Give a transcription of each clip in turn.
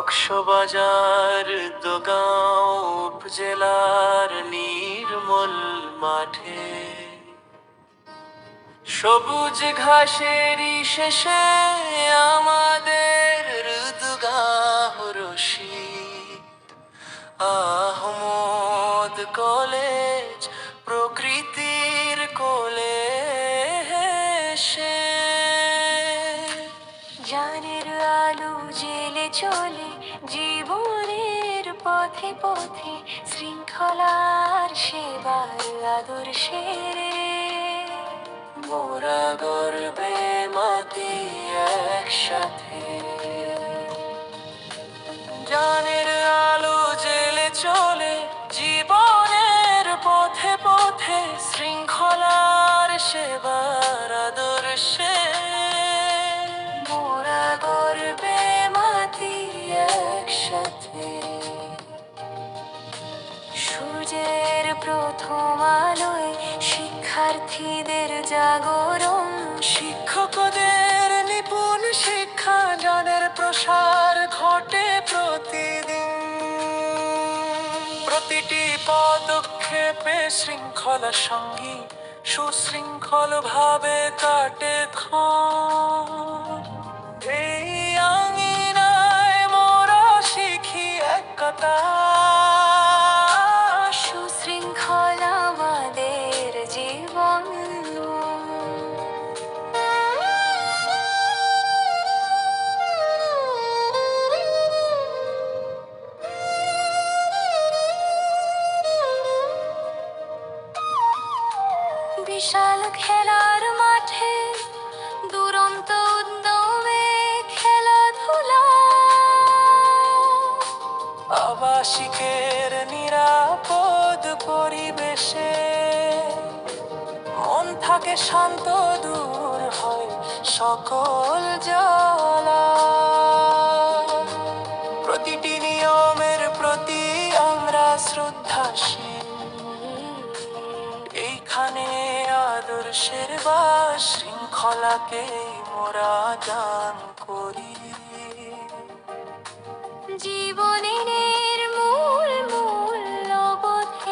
কক্সবাজার দোগাঁও উপজেলার নির্মল মাঠে সবুজ ঘাসেরই শেষে আমাদের ঋতুগাহ রশিদ আহমদ কলেজ প্রকৃতির কোলে হেসে জানের আলো জেলে চলে জীবনের পথে পথে শৃঙ্খলার সেবার আদর্শের মোরা গর্বে মাতি একসাথে জানের আলো জেলে চলে জীবনের পথে পথে শৃঙ্খলার সেবার আদর্শে মোরা গর্বে মাতি একসাথে সূর্যের প্রথম আলোয় শিক্ষার্থীদের জাগরণ শিক্ষকদের নিপুণ শিক্ষা জ্ঞানের প্রসার ঘটে প্রতিদিন প্রতিটি পদক্ষেপে শৃঙ্খলা সঙ্গী সুশৃঙ্খল ভাবে কাটে ক্ষণ এই আঙিনায় মোরা শিখি একতা সুশৃঙ্খল আমাদের জীবন বিশাল খেলার মাঠে দুরন্ত উদ্যমে খেলাধুলা আবাসিকের নিরাপদ পরিবেশে মন থাকে শান্ত দূর হয় সকল জ্বালা প্রতিটি নিয়মের প্রতি আমরা শ্রদ্ধাশীল এইখানে আদর্শের বা শৃঙ্খলাকে মোরা দান করি জীবনের মূল মূল্যবোধের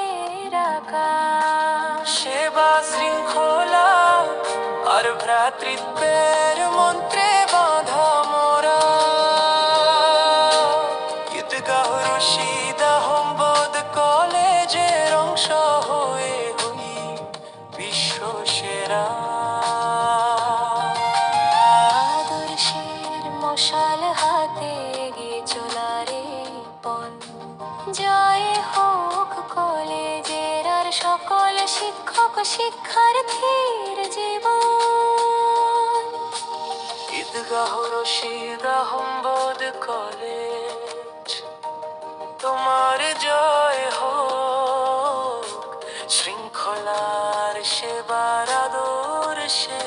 আকাশ সেবা শৃঙ্খলা আর ভ্রাতৃত্বের মন্ত্রে বাঁধা মোরা ঈদগাহ রশিদ আহমদ কলেজের অংশ হয়ে হই বিশ্ব সেরা আদর্শের মশাল হাতে এগিয়ে চলারে পণ জয় হোক কলেজের আর সকল শিক্ষক শিক্ষার্থীর জীবন ঈদগাহ রশিদ আহমদ কলেজ তোমার জয় হোক শৃঙ্খলার সেবার আদর্শে